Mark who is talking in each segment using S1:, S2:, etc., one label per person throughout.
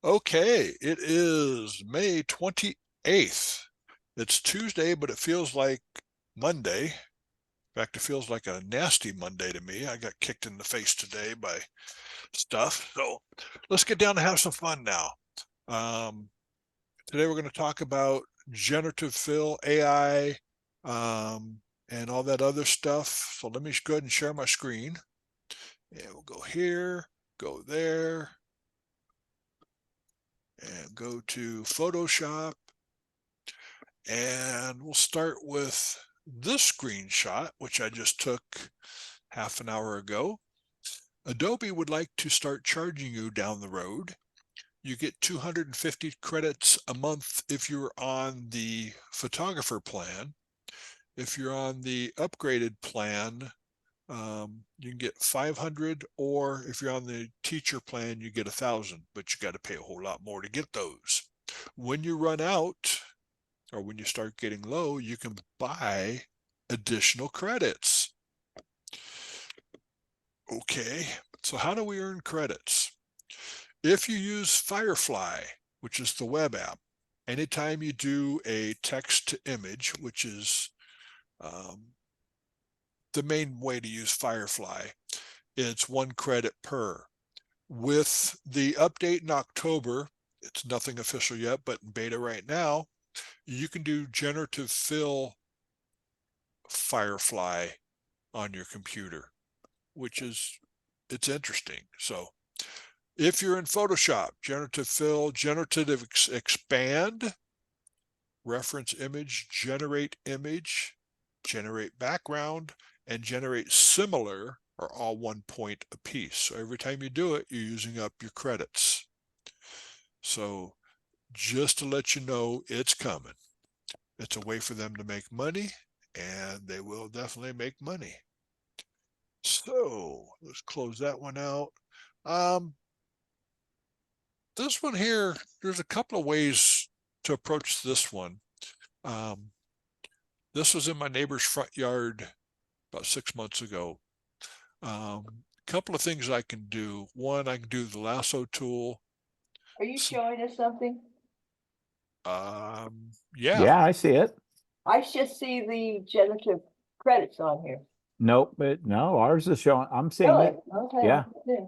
S1: Okay, it is May 28th. It's Tuesday, but it feels like Monday. In fact, it feels like a nasty Monday to me. I got kicked in the face today by stuff. So let's get down to have some fun now. Um, Today we're going to talk about generative fill, AI, and all that other stuff. So let me go ahead and share my screen. And we'll go here, go there, and go to Photoshop. And we'll start with this screenshot, which I just took half an hour ago. Adobe would like to start charging you down the road. You get 250 credits a month if you're on the photographer plan. If you're on the upgraded plan, you can get 500, or if you're on the teacher plan, you get 1,000, but you got to pay a whole lot more to get those. When you run out, or when you start getting low, you can buy additional credits. Okay, so how do we earn credits? If you use Firefly, which is the web app, anytime you do a text to image, which is the main way to use Firefly, it's 1 credit per. With the update in October, it's nothing official yet, but in beta right now, you can do generative fill Firefly on your computer, which is, it's interesting. So if you're in Photoshop, generative fill, generative expand, reference image, generate background, and generate similar are all 1 point apiece. So every time you do it, you're using up your credits. So just to let you know, it's coming. It's a way for them to make money, and they will definitely make money. So let's close that one out. Um, this one here, there's a couple of ways to approach this one. Um, this was in my neighbor's front yard about 6 months ago. Couple of things I can do. One, I can do the lasso tool.
S2: Are you showing us something?
S1: Yeah.
S3: Yeah, I see it.
S2: I just see the generative credits on here.
S3: Nope, no, ours is showing. I'm seeing
S2: Really?
S3: it.
S2: Okay.
S3: Yeah,
S2: Yeah.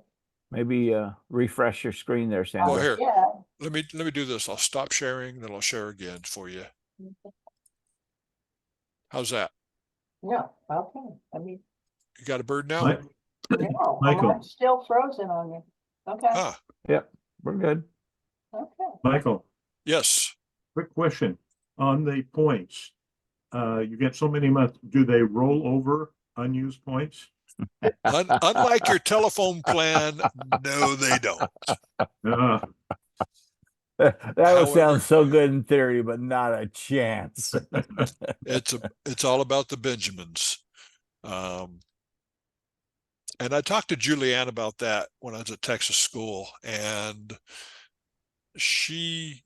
S3: maybe refresh your screen there,
S1: Oh,
S3: Sandra.
S1: here.
S2: Yeah.
S1: Let me do this. I'll stop sharing, then I'll share again for you. How's that?
S2: Yeah. Okay. I mean,
S1: You got a bird now?
S4: Mi-
S2: no,
S4: Michael,
S2: mine's still frozen on me. Okay.
S1: Huh.
S3: Yep, we're good.
S2: Okay.
S4: Michael,
S1: Yes.
S4: quick question. On the points, you get so many months, do they roll over unused points?
S1: Unlike your telephone plan, no, they don't.
S4: Uh,
S3: That would sound
S1: However,
S3: so good in theory, but not a chance.
S1: it's all about the Benjamins. Um, and I talked to Julianne about that when I was at Texas school, and she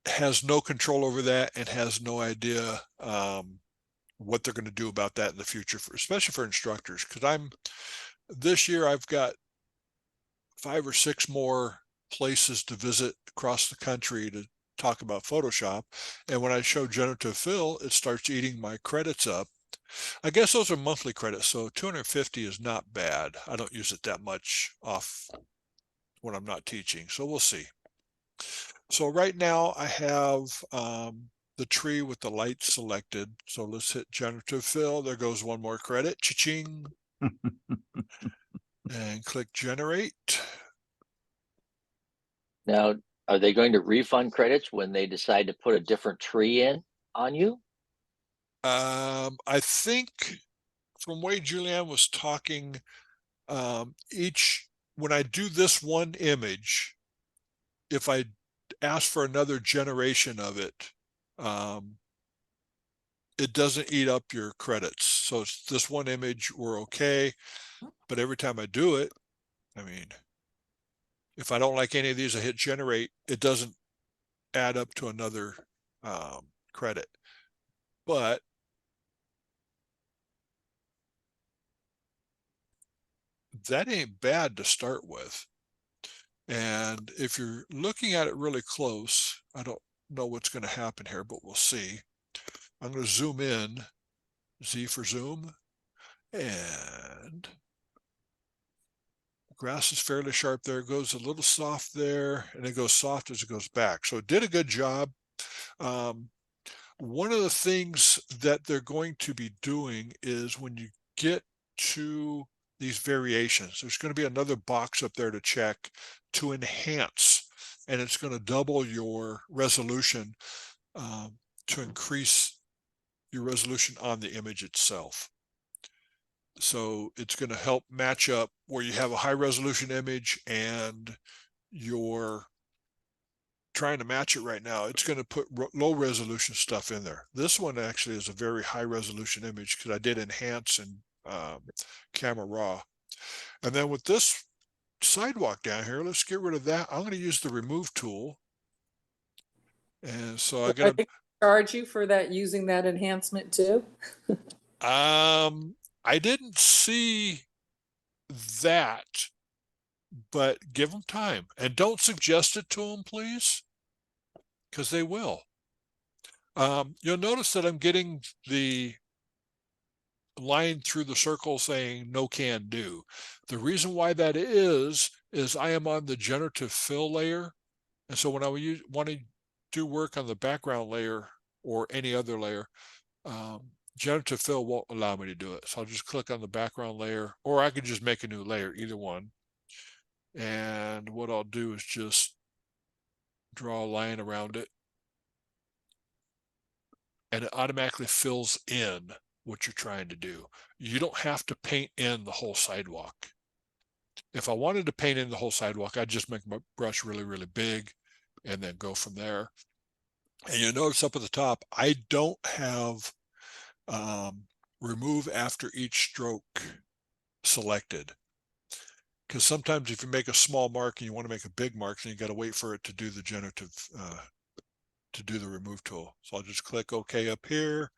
S1: has no control over that and has no idea what they're going to do about that in the future, especially for instructors. Because this year I've got 5 or 6 more places to visit across the country to talk about Photoshop. And when I show generative fill, it starts eating my credits up. I guess those are monthly credits, so 250 is not bad. I don't use it that much off when I'm not teaching, so we'll see. So right now I have the tree with the light selected. So let's hit generative fill. There goes 1 more credit. Cha-ching. And click generate.
S5: Now, are they going to refund credits when they decide to put a different tree in on you?
S1: I think from way Julianne was talking, when I do this one image, if I ask for another generation of it, it doesn't eat up your credits. So it's this one image, we're okay. But every time I do it, I mean, if I don't like any of these, I hit generate, it doesn't add up to another credit. But that ain't bad to start with. And if you're looking at it really close, I don't know what's going to happen here, but we'll see. I'm going to zoom in, Z for zoom, and grass is fairly sharp there. It goes a little soft there, and it goes soft as it goes back. So it did a good job. One of the things that they're going to be doing is when you get to these variations, there's going to be another box up there to check to enhance, and it's going to double your resolution to increase your resolution on the image itself. So it's going to help match up where you have a high resolution image and you're trying to match it right now. It's going to put low resolution stuff in there. This one actually is a very high resolution image because I did enhance and camera raw. And then with this sidewalk down here, let's get rid of that. I'm going to use the remove tool. And so I'm
S6: Are
S1: going
S6: they charge you for that, using that enhancement too?
S1: to, I didn't see that, but give them time and don't suggest it to them, please, because they will. You'll notice that I'm getting the line through the circle saying no can do. The reason why that is I am on the generative fill layer. And so when I want to do work on the background layer or any other layer, generative fill won't allow me to do it. So I'll just click on the background layer, or I could just make a new layer, either one. And what I'll do is just draw a line around it, and it automatically fills in what you're trying to do. You don't have to paint in the whole sidewalk. If I wanted to paint in the whole sidewalk, I'd just make my brush really, really big and then go from there. And you'll notice up at the top, I don't have remove after each stroke selected. Because sometimes if you make a small mark and you want to make a big mark, then you got to wait for it to do the generative, to do the remove tool. So I'll just click OK up here,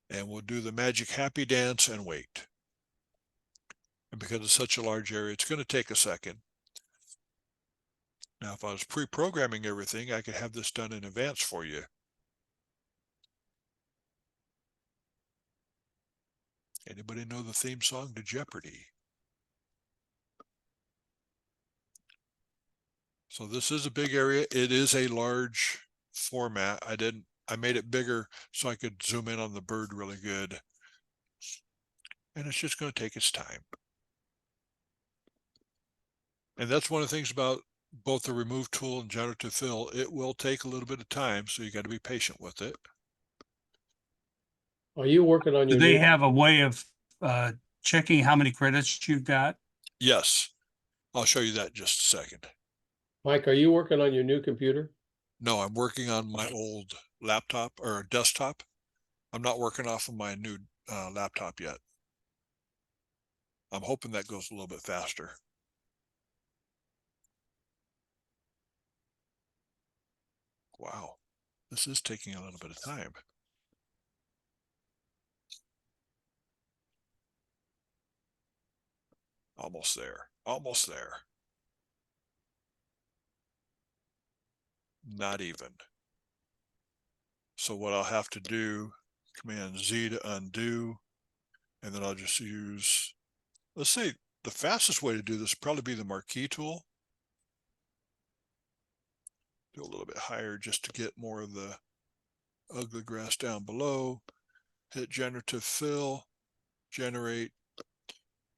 S1: and we'll do the magic happy dance and wait. And because it's such a large area, it's going to take a second. Now, if I was pre-programming everything, I could have this done in advance for you. Anybody know the theme song to Jeopardy? So this is a big area. It is a large format. I made it bigger so I could zoom in on the bird really good. And it's just going to take its time. And that's one of the things about both the remove tool and generative fill. It will take a little bit of time, so you got to be patient with it.
S7: Are you working on
S8: Do
S7: your
S8: they
S7: new,
S8: have a way of checking how many credits you've got?
S1: Yes, I'll show you that in just a second.
S7: Mike, are you working on your new computer?
S1: No, I'm working on my old laptop or desktop. I'm not working off of my new laptop yet. I'm hoping that goes a little bit faster. Wow, this is taking a little bit of time. Almost there, almost there. Not even. So what I'll have to do, Command Z to undo, and then I'll just use, let's say the fastest way to do this would probably be the marquee tool. Do a little bit higher just to get more of the ugly grass down below. Hit generative fill, generate,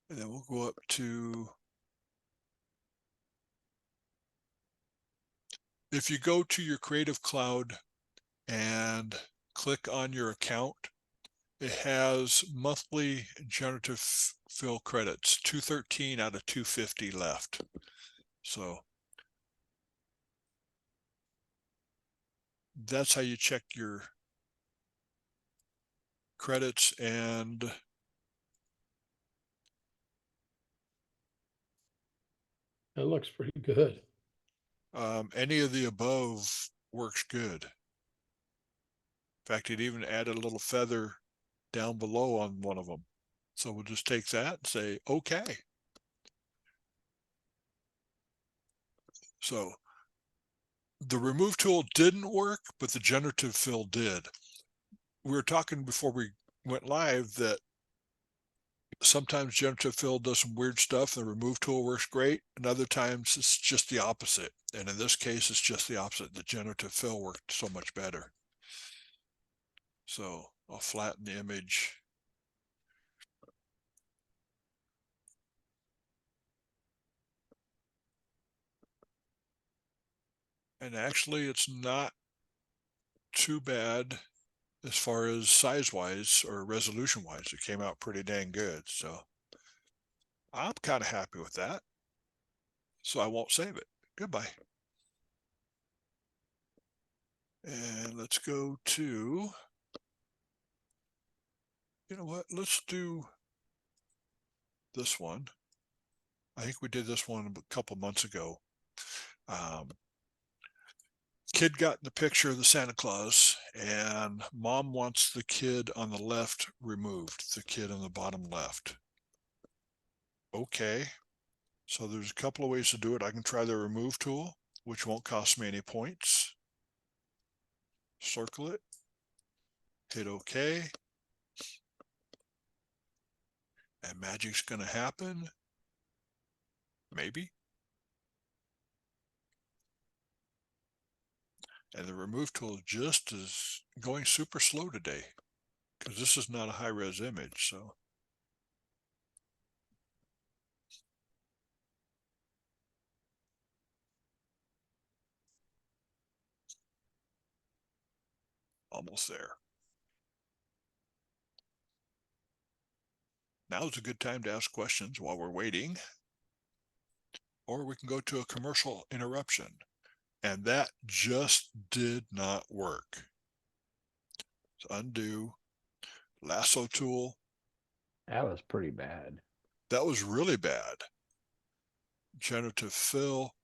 S1: and then we'll go up to, if you go to your Creative Cloud and click on your account, it has monthly generative fill credits, 213 out of 250 left. So that's how you check your credits. And
S7: That looks pretty good.
S1: any of the above works good. In fact, it even added a little feather down below on one of them. So we'll just take that and say, okay. So the remove tool didn't work, but the generative fill did. We were talking before we went live that sometimes generative fill does some weird stuff. The remove tool works great, and other times it's just the opposite. And in this case, it's just the opposite. The generative fill worked so much better. So I'll flatten the image. And actually, it's not too bad as far as size-wise or resolution-wise. It came out pretty dang good. So I'm kind of happy with that. So I won't save it. Goodbye. And let's go to, you know what, let's do this one. I think we did this one a couple months ago. Kid got in the picture of the Santa Claus, and mom wants the kid on the left removed, the kid on the bottom left. Okay, so there's a couple of ways to do it. I can try the remove tool, which won't cost me any points. Circle it, hit OK, and magic's going to happen. Maybe. And the remove tool just is going super slow today because this is not a high-res image. So almost there. Now is a good time to ask questions while we're waiting, or we can go to a commercial interruption. And that just did not work. So undo, lasso tool.
S3: That was pretty bad.
S1: That was really bad. Generative fill.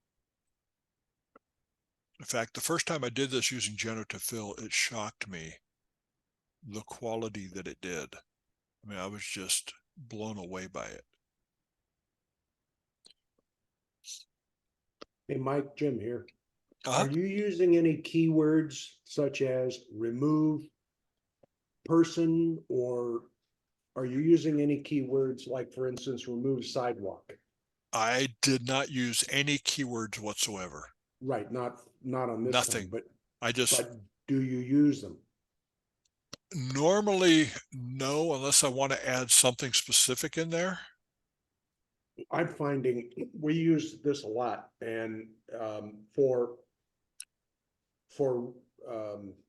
S1: In fact, the first time I did this using generative fill, it shocked me the quality that it did. I mean, I was just blown away by it.
S9: Hey, Mike, Jim here.
S1: Uh-huh.
S9: Are you using any keywords such as remove person, or are you using any keywords like, for instance, remove sidewalk?
S1: I did not use any keywords whatsoever.
S9: Right, not on this
S1: Nothing.
S9: time,
S1: I just
S9: but do you use them?
S1: normally no, unless I want to add something specific in there.
S9: I'm finding we use this a lot, and for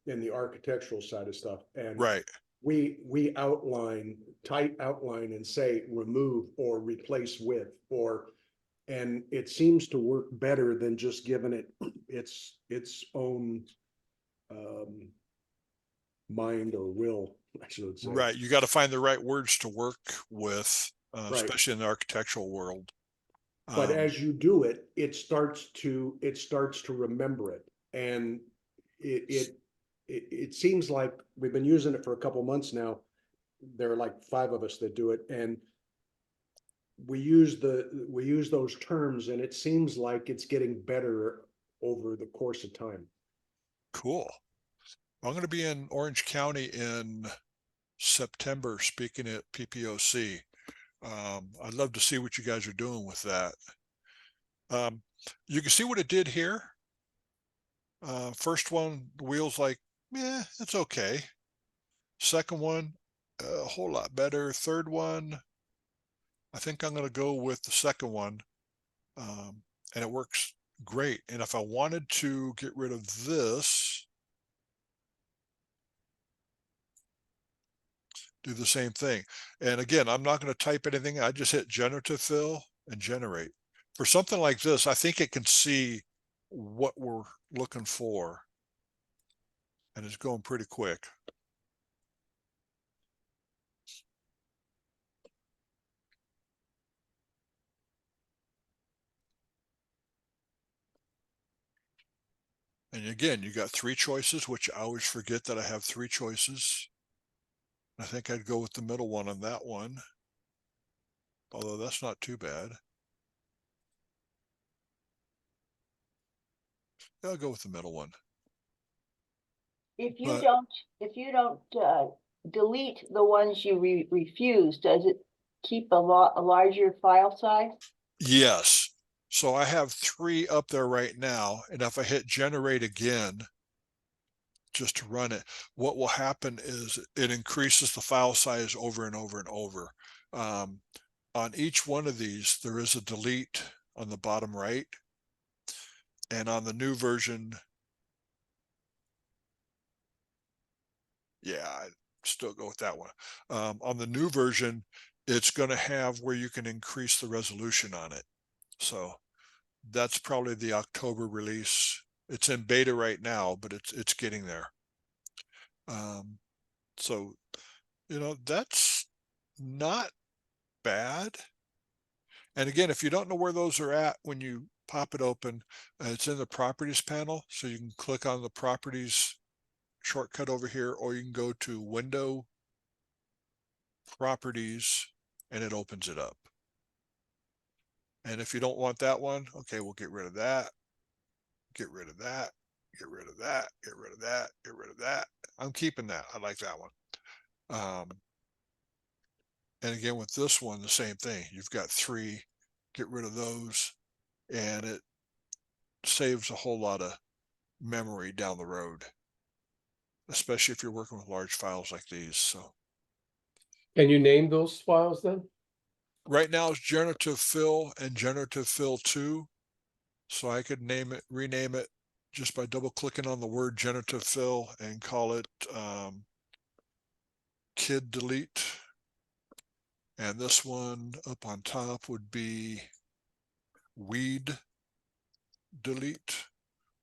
S9: in the architectural side of stuff, and
S1: Right.
S9: we outline, tight outline, and say remove or replace with, or, and it seems to work better than just giving it its own mind or will, I should say.
S1: Right. You got to find the right words to work with,
S9: Right.
S1: especially in the architectural world.
S9: But as you do it, it starts to remember it, and it seems like we've been using it for a couple months now. There are like 5 of us that do it, and we use those terms, and it seems like it's getting better over the course of time.
S1: Cool. I'm going to be in Orange County in September speaking at PPOC. I'd love to see what you guys are doing with that. You can see what it did here. First one, the wheel's like, yeah, it's okay. Second one, a whole lot better. Third one, I think I'm going to go with the second one. And it works great. And if I wanted to get rid of this, do the same thing. And again, I'm not going to type anything. I just hit generative fill and generate. For something like this, I think it can see what we're looking for. And it's going pretty quick. And again, you got 3 choices, which I always forget that I have 3 choices. I think I'd go with the middle one on that one, although that's not too bad. I'll go with the middle one.
S2: If you
S1: But-
S2: don't, if you don't, delete the ones you refuse, does it keep a larger file size?
S1: Yes. So I have 3 up there right now, and if I hit generate again, just to run it, what will happen is it increases the file size over and over and over. On each one of these, there is a delete on the bottom right. And on the new version, yeah, I still go with that one. On the new version, it's going to have where you can increase the resolution on it. So that's probably the October release. It's in beta right now, but it's getting there. So, you know, that's not bad. And again, if you don't know where those are at when you pop it open, it's in the properties panel. So you can click on the properties shortcut over here, or you can go to window properties and it opens it up. And if you don't want that one, okay, we'll get rid of that, get rid of that, get rid of that, get rid of that, get rid of that. I'm keeping that. I like that one. And again, with this one, the same thing. You've got 3, get rid of those, and it saves a whole lot of memory down the road, especially if you're working with large files like these. So
S7: Can you name those files then?
S1: right now it's Generative Fill and Generative Fill 2. So I could rename it just by double clicking on the word Generative Fill and call it Kid Delete. And this one up on top would be Weed Delete,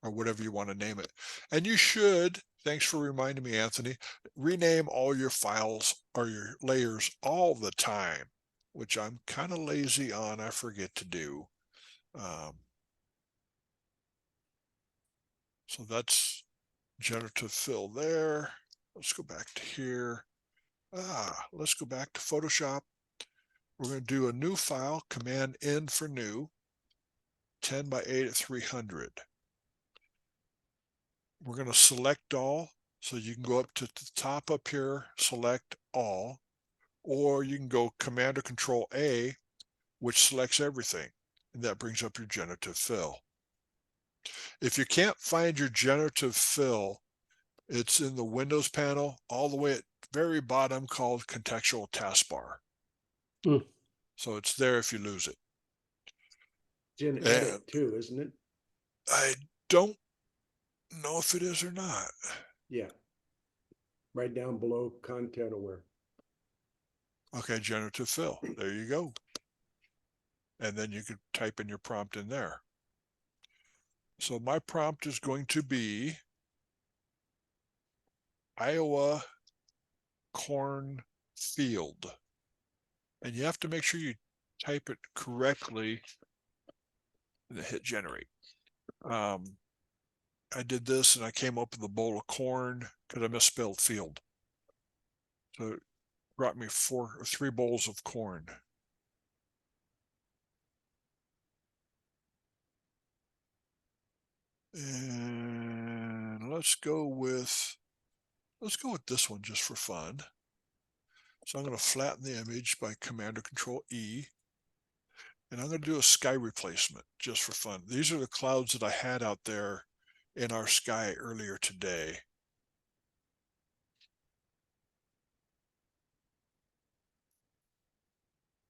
S1: or whatever you want to name it. And you should, thanks for reminding me, Anthony, rename all your files or your layers all the time, which I'm kind of lazy on. I forget to do. So that's Generative Fill there. Let's go back to here. Let's go back to Photoshop. We're going to do a new file, Command N for new, 10 by 8 at 300. We're going to select all. So you can go up to the top up here, select all, or you can go Command or Control A, which selects everything. And that brings up your Generative Fill. If you can't find your Generative Fill, it's in the Windows panel, all the way at the very bottom, called Contextual Taskbar. So it's there if you lose it.
S9: Gen
S1: And
S9: edit too, isn't it?
S1: I don't know if it is or not.
S9: Yeah. Right down below content aware.
S1: Okay, Generative Fill. There you go. And then you could type in your prompt in there. So my prompt is going to be Iowa corn field. And you have to make sure you type it correctly and then hit generate. I did this and I came up with a bowl of corn because I misspelled field. So it brought me 3 bowls of corn. And let's go with this one just for fun. So I'm going to flatten the image by Command or Control E. And I'm going to do a sky replacement just for fun. These are the clouds that I had out there in our sky earlier today.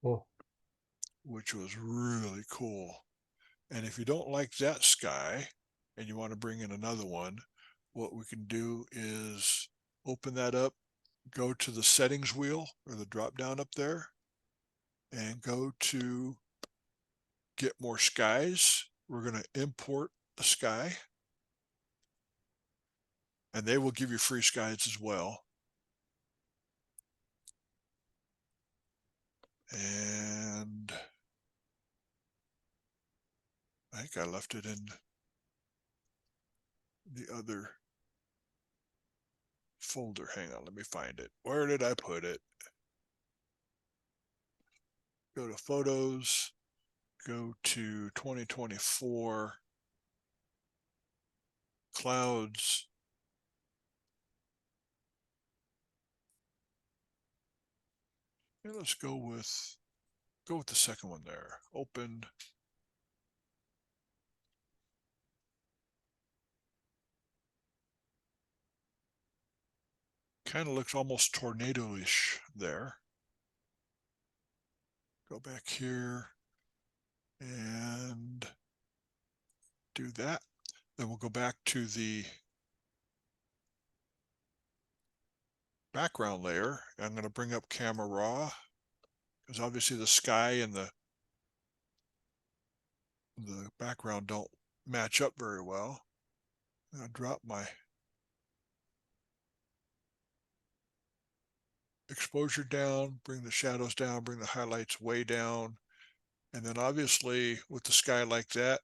S7: Oh,
S1: Which was really cool. And if you don't like that sky and you want to bring in another one, what we can do is open that up, go to the settings wheel or the drop down up there, and go to get more skies. We're going to import a sky, and they will give you free skies as well. And I think I left it in the other folder. Hang on, let me find it. Where did I put it? Go to Photos, go to 2024. clouds. And let's go with the second one there. Open. Kind of looks almost tornado-ish there. Go back here and do that. Then we'll go back to the background layer. I'm going to bring up camera raw because obviously the sky and the background don't match up very well. I'll drop my exposure down, bring the shadows down, bring the highlights way down. And then obviously with the sky like that,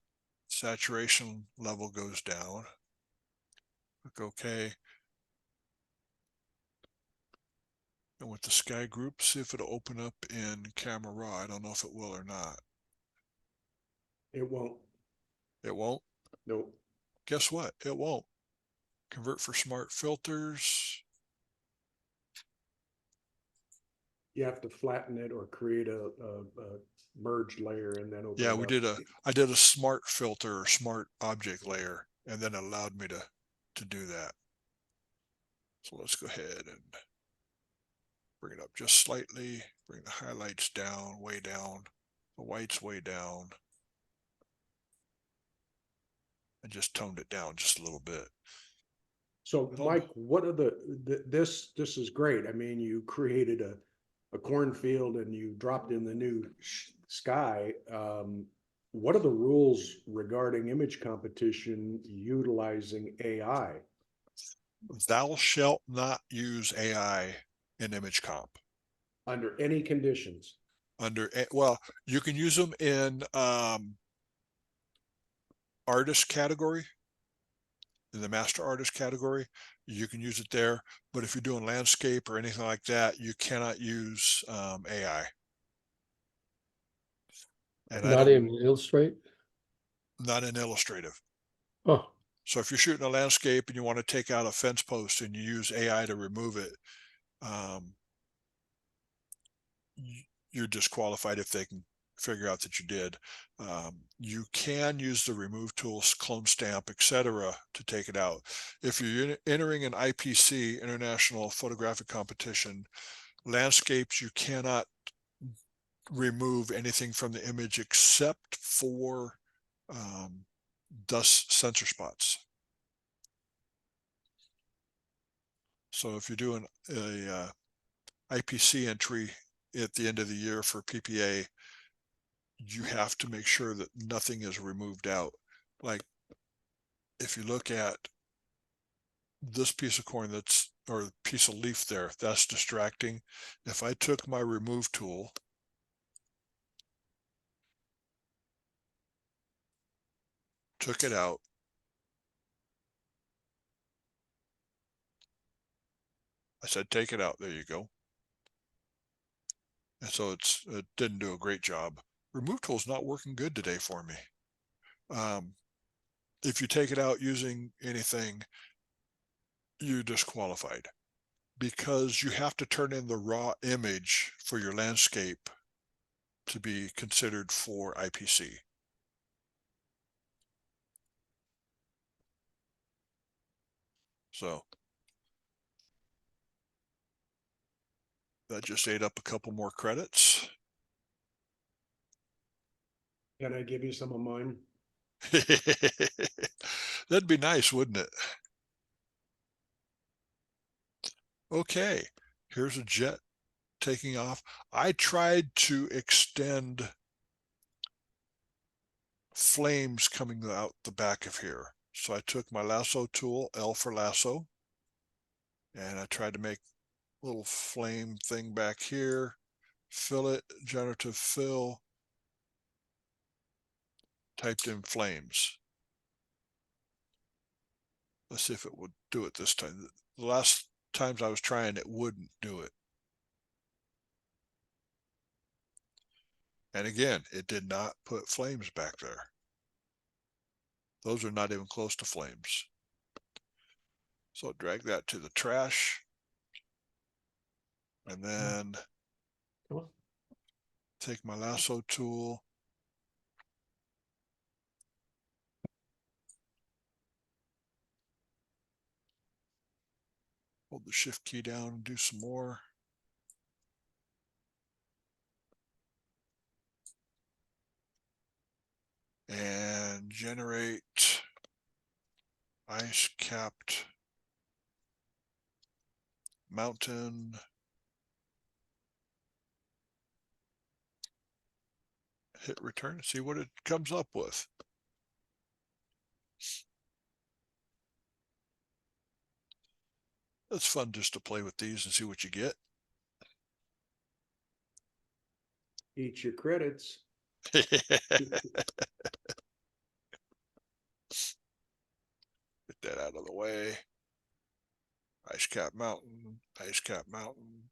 S1: saturation level goes down. Click OK. And with the sky group, see if it'll open up in camera raw. I don't know if it will or not.
S9: It won't.
S1: It won't?
S9: Nope.
S1: Guess what? It won't. Convert for smart filters.
S9: You have to flatten it or create a merged layer and then open
S1: Yeah,
S9: it up.
S1: I did a smart filter or smart object layer, and then it allowed me to do that. So let's go ahead and bring it up just slightly, bring the highlights down, way down, the whites way down, and just toned it down just a little bit.
S9: So Mike, what are this is great. I mean, you created a cornfield and you dropped in the new sky. What are the rules regarding image competition utilizing AI?
S1: Thou shalt not use AI in image comp.
S9: Under any conditions?
S1: Well, you can use them in artist category, in the master artist category. You can use it there, but if you're doing landscape or anything like that, you cannot use AI. And
S7: Not in Illustrate?
S1: not in Illustrative.
S7: Oh,
S1: So if you're shooting a landscape and you want to take out a fence post and you use AI to remove it, you're disqualified if they can figure out that you did. You can use the remove tools, clone stamp, etc., to take it out. If you're entering an IPC, International Photographic Competition, landscapes, you cannot remove anything from the image except for dust sensor spots. So if you're doing a IPC entry at the end of the year for PPA, you have to make sure that nothing is removed out. Like if you look at this piece of corn or piece of leaf there, that's distracting. If I took my remove tool, took it out, I said, take it out. There you go. And so it didn't do a great job. Remove tool is not working good today for me. If you take it out using anything, you're disqualified because you have to turn in the raw image for your landscape to be considered for IPC. So that just ate up a couple more credits.
S9: Can I give you some of mine?
S1: That'd be nice, wouldn't it? Okay, here's a jet taking off. I tried to extend flames coming out the back of here. So I took my lasso tool, L for lasso, and I tried to make a little flame thing back here, fill it, generative fill, typed in flames. Let's see if it would do it this time. The last times I was trying, it wouldn't do it. And again, it did not put flames back there. Those are not even close to flames. So drag that to the trash. And then
S7: Come on.
S1: take my lasso tool. Hold the shift key down and do some more. And generate ice capped mountain. Hit return and see what it comes up with. It's fun just to play with these and see what you get.
S9: Eat your credits.
S1: Get that out of the way. Ice cap mountain, ice cap mountain.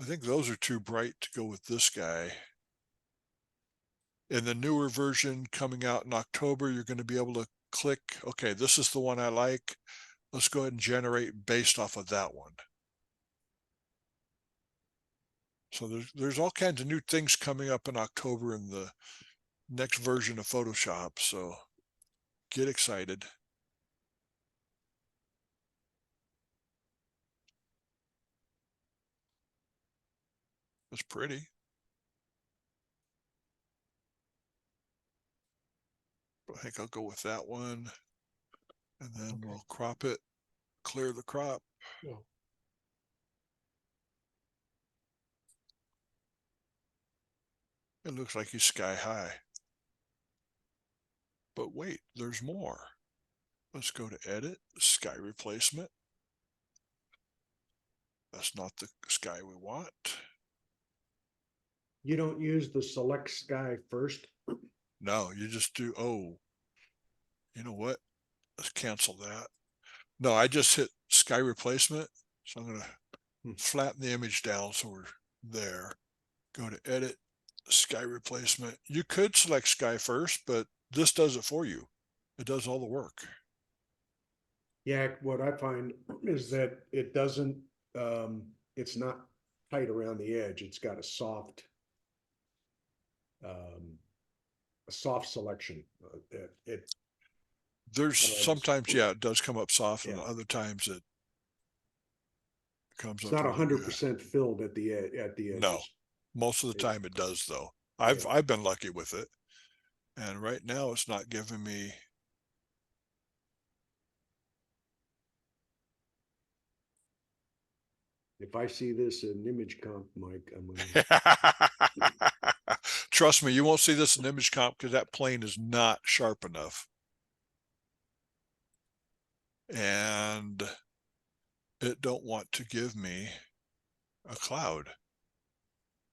S1: I think those are too bright to go with this guy. In the newer version coming out in October, you're going to be able to click, okay, this is the one I like. Let's go ahead and generate based off of that one. So there's all kinds of new things coming up in October in the next version of Photoshop. So get excited. It's pretty. I think I'll go with that one. And then
S7: Okay.
S1: we'll crop it, clear the crop.
S7: Oh.
S1: It looks like he's sky high. But wait, there's more. Let's go to edit, sky replacement. That's not the sky we want.
S9: You don't use the select sky first.
S1: No, you just do, oh, you know what? Let's cancel that. No, I just hit sky replacement. So I'm going to flatten the image down so we're there. Go to edit, sky replacement. You could select sky first, but this does it for you. It does all the work.
S9: Yeah, what I find is that it doesn't, it's not tight around the edge. It's got a soft selection.
S1: There's
S9: How do I
S1: sometimes, yeah, it does come up soft, and
S9: Yeah.
S1: other times it comes
S9: It's
S1: up
S9: not
S1: really good.
S9: 100% filled at the edges.
S1: No, most of the
S9: It-
S1: time it does though. I've
S9: Yeah.
S1: I've been lucky with it. And right now it's not giving me
S9: If I see this in image comp, Mike, I'm gonna,
S1: trust me, you won't see this in image comp because that plane is not sharp enough. And it don't want to give me a cloud.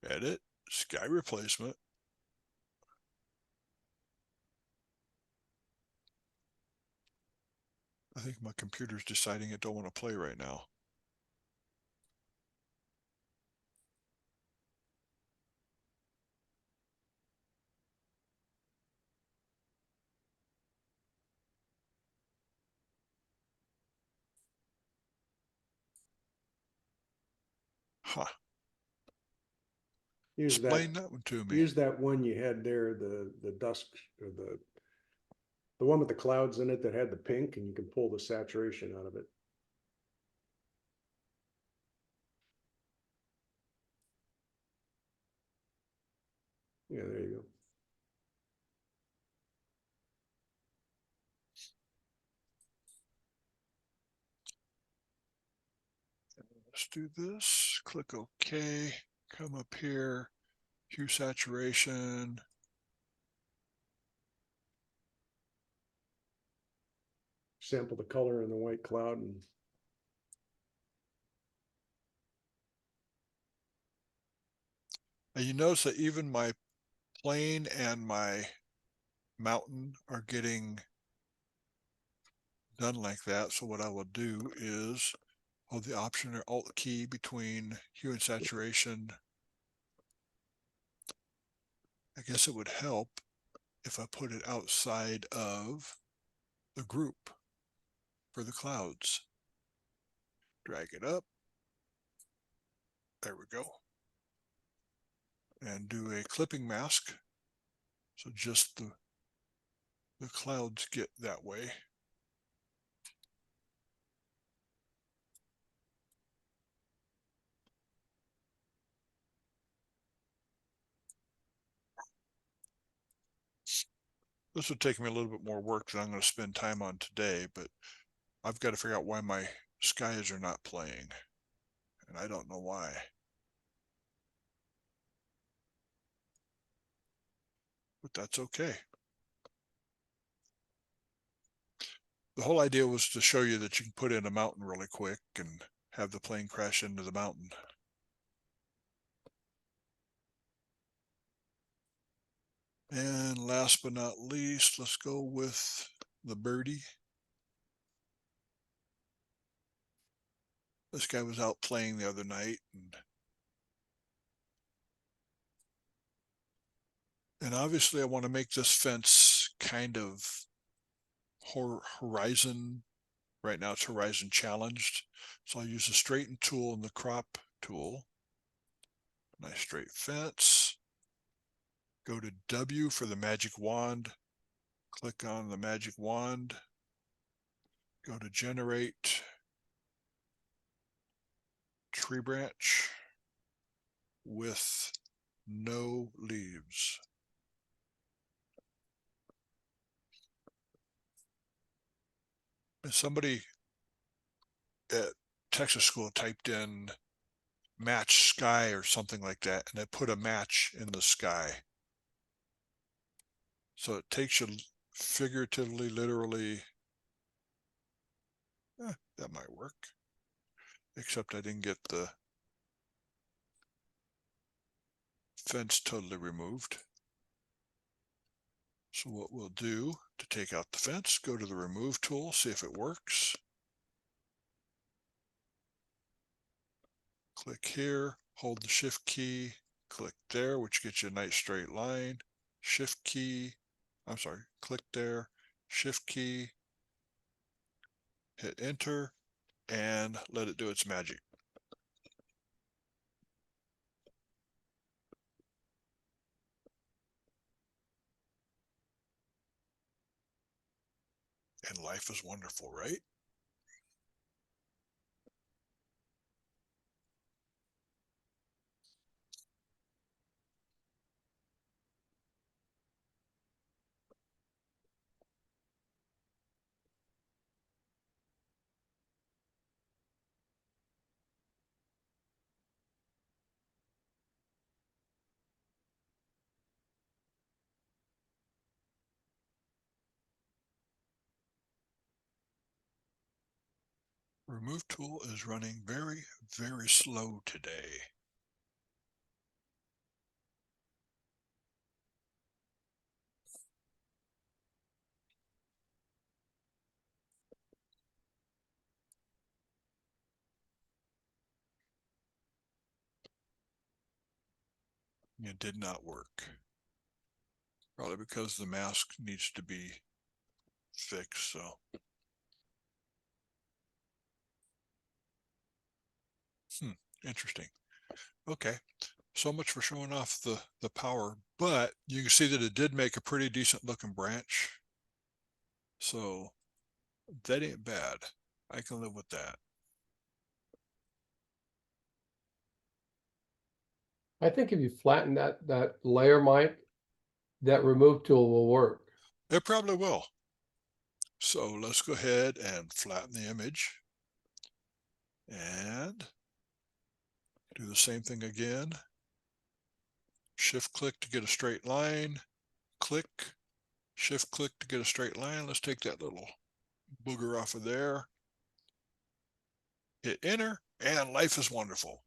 S1: Edit, sky replacement. I think my computer's deciding it don't want to play right now. Huh.
S9: use
S1: Explain
S9: that,
S1: that one to me.
S9: use that one you had there, the dusk, or the one with the clouds in it that had the pink, and you can pull the saturation out of it. Yeah, there you go.
S1: Let's do this. Click OK. Come up here. Hue saturation.
S9: Sample the color in the white cloud and
S1: And you notice that even my plane and my mountain are getting done like that. So what I will do is hold the Option or Alt key between hue and saturation. I guess it would help if I put it outside of the group for the clouds. Drag it up. There we go. And do a clipping mask. So just the clouds get that way. This would take me a little bit more work than I'm going to spend time on today, but I've got to figure out why my skies are not playing. And I don't know why. But that's okay. The whole idea was to show you that you can put in a mountain really quick and have the plane crash into the mountain. And last but not least, let's go with the birdie. This guy was out playing the other night, and obviously I want to make this fence kind of horizon. Right now it's horizon challenged. So I'll use the straighten tool and the crop tool. Nice straight fence. Go to W for the magic wand. Click on the magic wand. Go to generate tree branch with no leaves. And somebody at Texas school typed in match sky or something like that, and it put a match in the sky. So it takes you figuratively, literally. That might work. Except I didn't get the fence totally removed. So what we'll do to take out the fence, go to the remove tool, see if it works. Click here, hold the shift key, click there, which gets you a nice straight line. Shift key, I'm sorry, click there, shift key, hit enter, and let it do its magic. And life is wonderful, right? Remove tool is running very, very slow today. It did not work. Probably because the mask needs to be fixed, so. Interesting. Okay, so much for showing off the power, but you can see that it did make a pretty decent looking branch. So that ain't bad. I can live with that.
S7: I think if you flatten that layer, Mike, that remove tool will work.
S1: It probably will. So let's go ahead and flatten the image and do the same thing again. Shift click to get a straight line, click, shift click to get a straight line. Let's take that little booger off of there. Hit enter, and life is wonderful.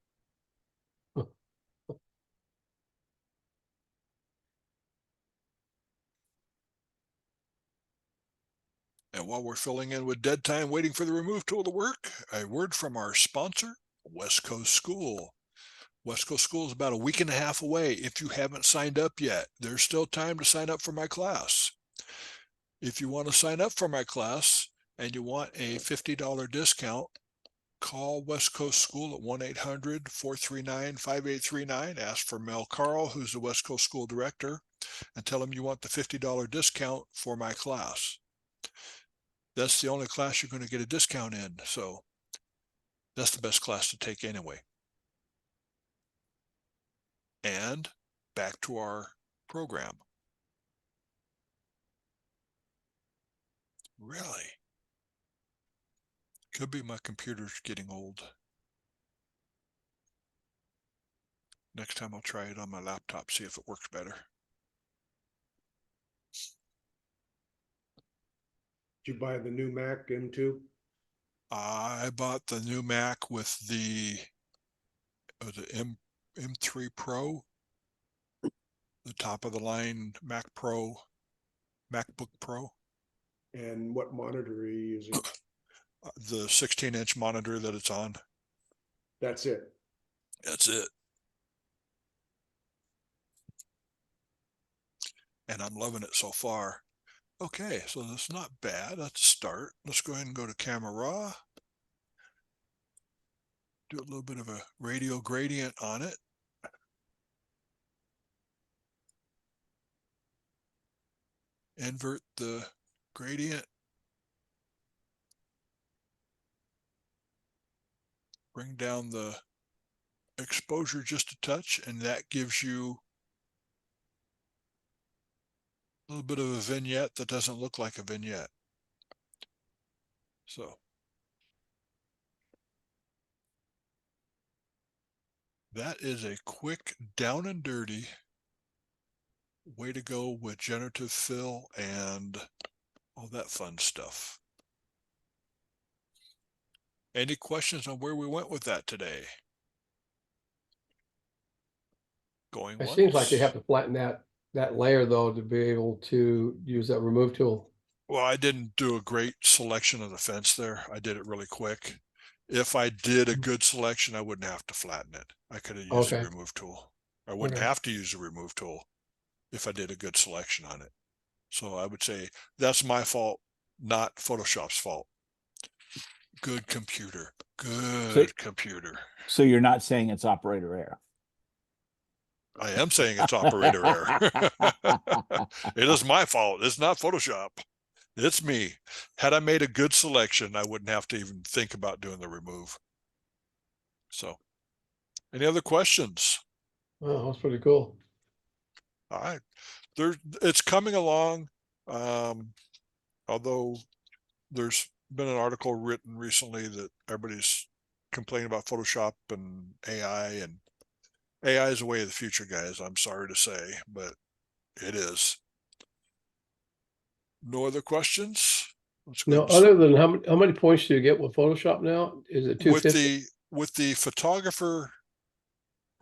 S1: And while we're filling in with dead time waiting for the remove tool to work, a word from our sponsor, West Coast School. West Coast School is about a week and a half away. If you haven't signed up yet, there's still time to sign up for my class. If you want to sign up for my class and you want a $50 discount, call West Coast School at 1-800-439-5839. Ask for Mel Carl, who's the West Coast School Director, and tell him you want the $50 discount for my class. That's the only class you're going to get a discount in. So that's the best class to take anyway. And back to our program. Really? Could be my computer's getting old. Next time I'll try it on my laptop, see if it works better.
S9: Did you buy the new Mac M2?
S1: I bought the new Mac with the M3 Pro, the top of the line MacBook Pro.
S9: And what monitor are you using?
S1: The 16-inch monitor that it's on.
S9: That's it.
S1: That's it. And I'm loving it so far. Okay, so that's not bad. That's a start. Let's go ahead and go to Camera Raw. Do a little bit of a radio gradient on it. Invert the gradient. Bring down the exposure just a touch, and that gives you a little bit of a vignette that doesn't look like a vignette. So that is a quick down and dirty way to go with generative fill and all that fun stuff. Any questions on where we went with that today? Going
S7: It seems like you
S1: once?
S7: have to flatten that layer though to be able to use that remove tool.
S1: Well, I didn't do a great selection of the fence there. I did it really quick. If I did a good selection, I wouldn't have to flatten it. I could have used
S7: Okay.
S1: the remove tool. I wouldn't
S7: Okay.
S1: have to use the remove tool if I did a good selection on it. So I would say that's my fault, not Photoshop's fault. Good computer. Good computer.
S10: So you're not saying it's operator error?
S1: I am saying it's operator error. It is my fault. It's not Photoshop. It's me. Had I made a good selection, I wouldn't have to even think about doing the remove. So, any other questions?
S7: Oh, that's pretty cool.
S1: All right. It's coming along. Although there's been an article written recently that everybody's complaining about Photoshop and AI, and AI is the way of the future, guys. I'm sorry to say, but it is. No other questions? Let's go
S7: Now,
S1: ahead and
S7: other than how many points do you get with Photoshop now? Is it
S1: with
S7: 250?
S1: the photographer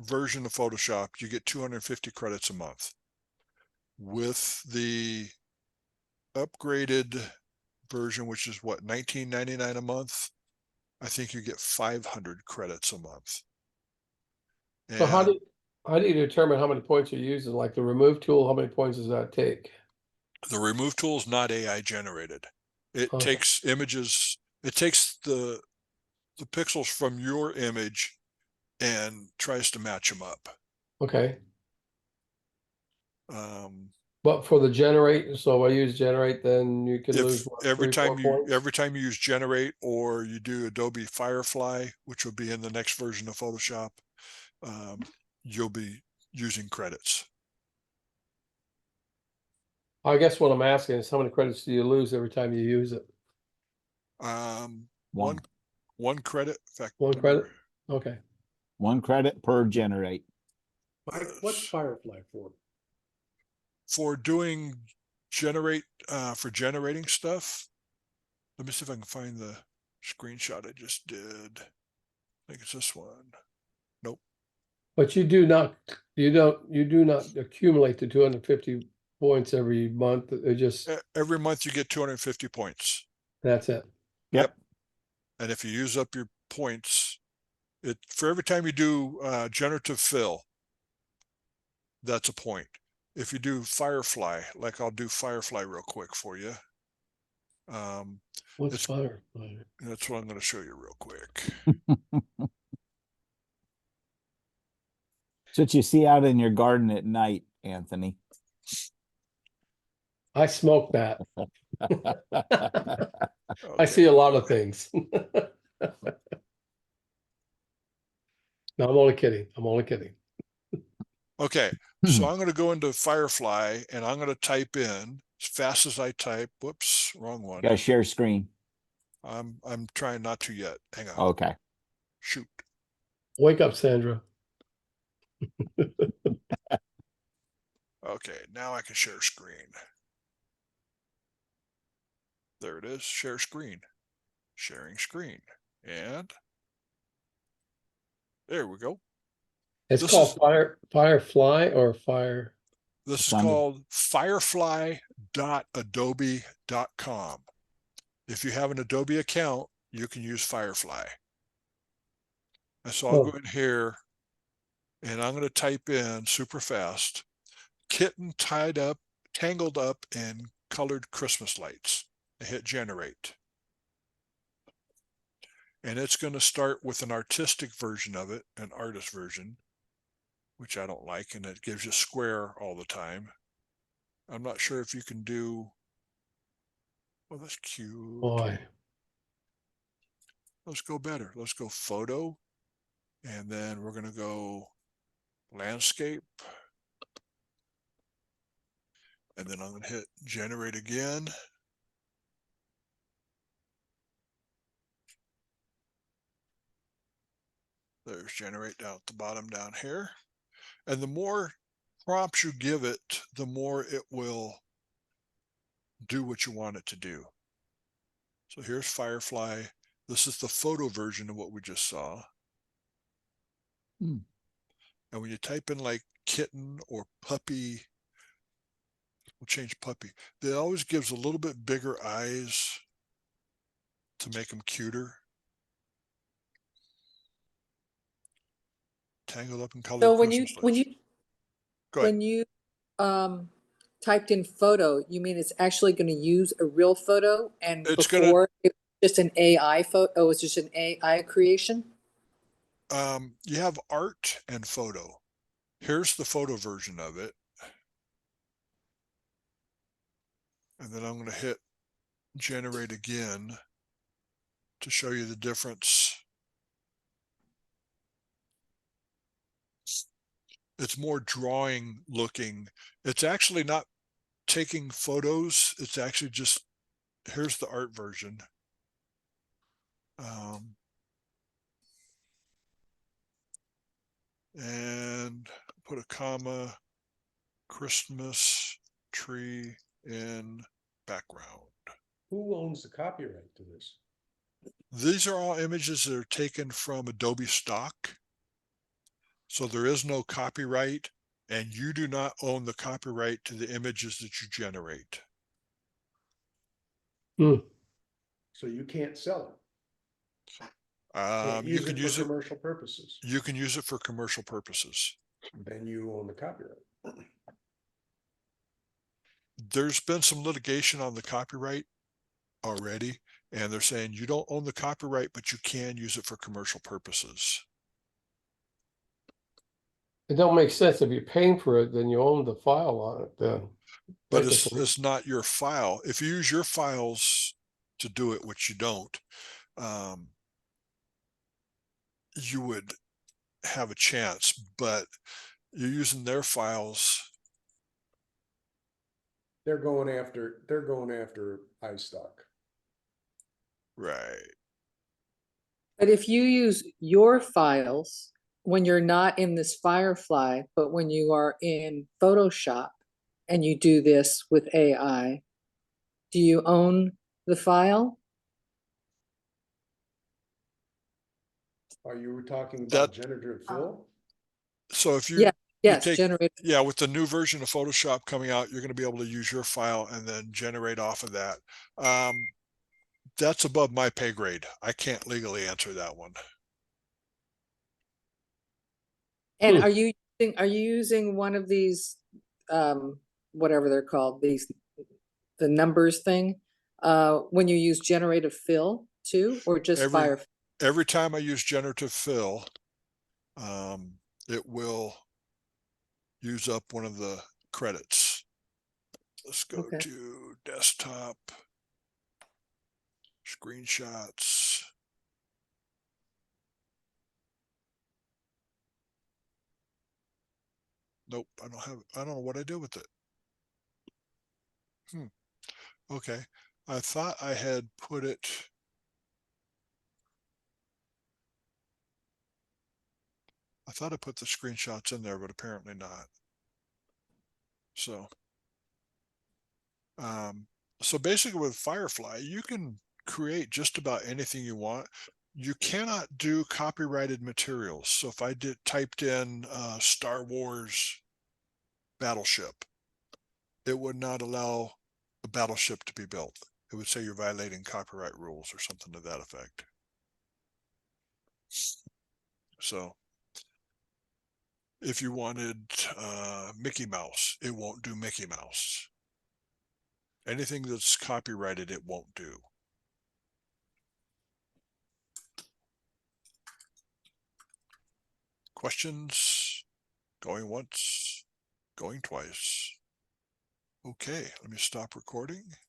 S1: version of Photoshop, you get 250 credits a month. With the upgraded version, which is what, $19.99 a month, I think you get 500 credits a month.
S7: So how
S1: And
S7: do you determine how many points you're using? Like the remove tool, how many points does that take?
S1: the remove tool is not AI generated. It
S7: Okay.
S1: takes images, it takes the pixels from your image and tries to match them up.
S7: Okay.
S1: Um,
S7: But for the generate, so I use generate, then you can
S1: if
S7: lose what,
S1: every
S7: 3, 4
S1: time
S7: points?
S1: you use generate, or you do Adobe Firefly, which will be in the next version of Photoshop, you'll be using credits.
S7: I guess what I'm asking is how many credits do you lose every time you use it?
S1: One credit. In fact,
S7: One credit? Okay.
S10: 1 credit per generate.
S9: Mike, what's Firefly for?
S1: For doing for generating stuff. Let me see if I can find the screenshot I just did. I think it's this one. Nope.
S7: But you do not accumulate the 250 points every month. It just,
S1: Every month you get 250 points.
S7: that's it.
S1: Yep. And if you use up your points, It for every time you do generative fill, that's a point. If you do Firefly, like I'll do Firefly real quick for you.
S7: What's
S1: It's-
S7: Firefly?
S1: That's what I'm going to show you real quick.
S10: It's what you see out in your garden at night, Anthony.
S7: I smoke that. I
S1: Okay.
S7: see a lot of things. No, I'm only kidding. I'm only kidding.
S1: Okay, so I'm going to go into Firefly and I'm going to type in as fast as I type. Whoops, wrong one.
S10: Gotta share screen.
S1: I'm trying not to yet. Hang on.
S10: Okay.
S1: Shoot.
S7: Wake up, Sandra.
S1: Okay, now I can share screen. There it is. Share screen. Sharing screen. And there we go.
S7: It's
S1: This
S7: called
S1: is-
S7: Firefly or Fire.
S1: This is
S10: It's on the-
S1: called firefly.adobe.com. If you have an Adobe account, you can use Firefly. And so I'll
S7: Oh.
S1: go in here and I'm going to type in super fast, kitten tangled up in colored Christmas lights, and hit generate. And it's going to start with an artistic version of it, an artist version, which I don't like, and it gives you square all the time. I'm not sure if you can do, oh, that's cute.
S7: Boy.
S1: Let's go better. Let's go photo, and then we're going to go landscape. And then I'm going to hit generate again. There's generate down at the bottom down here. And the more prompts you give it, the more it will do what you want it to do. So here's Firefly. This is the photo version of what we just saw.
S10: Hmm.
S1: And when you type in like kitten or puppy, we'll change puppy. It always gives a little bit bigger eyes to make them cuter. Tangled up in colored
S6: So
S1: Christmas lights. Go ahead.
S6: when you typed in photo, you mean it's actually going to use a real photo, and
S1: It's gonna-
S6: before it was just an AI photo? Oh, it's just an AI creation?
S1: You have art and photo. Here's the photo version of it. And then I'm going to hit generate again to show you the difference. It's more drawing looking. It's actually not taking photos. It's actually just, here's the art version. And put a comma, Christmas tree in background.
S9: Who owns the copyright to this?
S1: These are all images that are taken from Adobe stock. So there is no copyright, and you do not own the copyright to the images that you generate.
S9: So you can't sell it. Can't
S1: You can
S9: for
S1: use it.
S9: commercial purposes.
S1: You can use it for commercial purposes.
S9: Then you own the copyright.
S1: There's been some litigation on the copyright already, and they're saying you don't own the copyright, but you can use it for commercial purposes.
S7: It don't make sense. If you're paying for it, then you own the file on it then.
S1: But
S7: Technically.
S1: it's not your file. If you use your files to do it, which you don't, you would have a chance, but you're using their files.
S9: They're going after iStock.
S1: Right.
S6: But if you use your files when you're not in this Firefly, but when you are in Photoshop and you do this with AI, do you own the file?
S9: Are you talking
S1: That-
S9: about generative fill?
S1: So if you,
S6: Yeah,
S1: you
S6: yes,
S1: take,
S6: generate.
S1: yeah, with the new version of Photoshop coming out, you're going to be able to use your file and then generate off of that. That's above my pay grade. I can't legally answer that one.
S6: And
S7: Hmm.
S6: are you using one of these, whatever they're called, the numbers thing? When you use generative fill too, or just
S1: Every-
S6: fire?
S1: Every time I use generative fill, it will use up one of the credits. Let's go
S6: Okay.
S1: to desktop, screenshots. Nope, I don't know what I did with it. Okay, I thought I had put it. I thought I put the screenshots in there, but apparently not. So, so basically with Firefly, you can create just about anything you want. You cannot do copyrighted materials. So if I typed in Star Wars battleship, it would not allow a battleship to be built. It would say you're violating copyright rules or something to that effect. So if you wanted Mickey Mouse, it won't do Mickey Mouse. Anything that's copyrighted, it won't do. Questions? Going once, going twice. Okay, let me stop recording.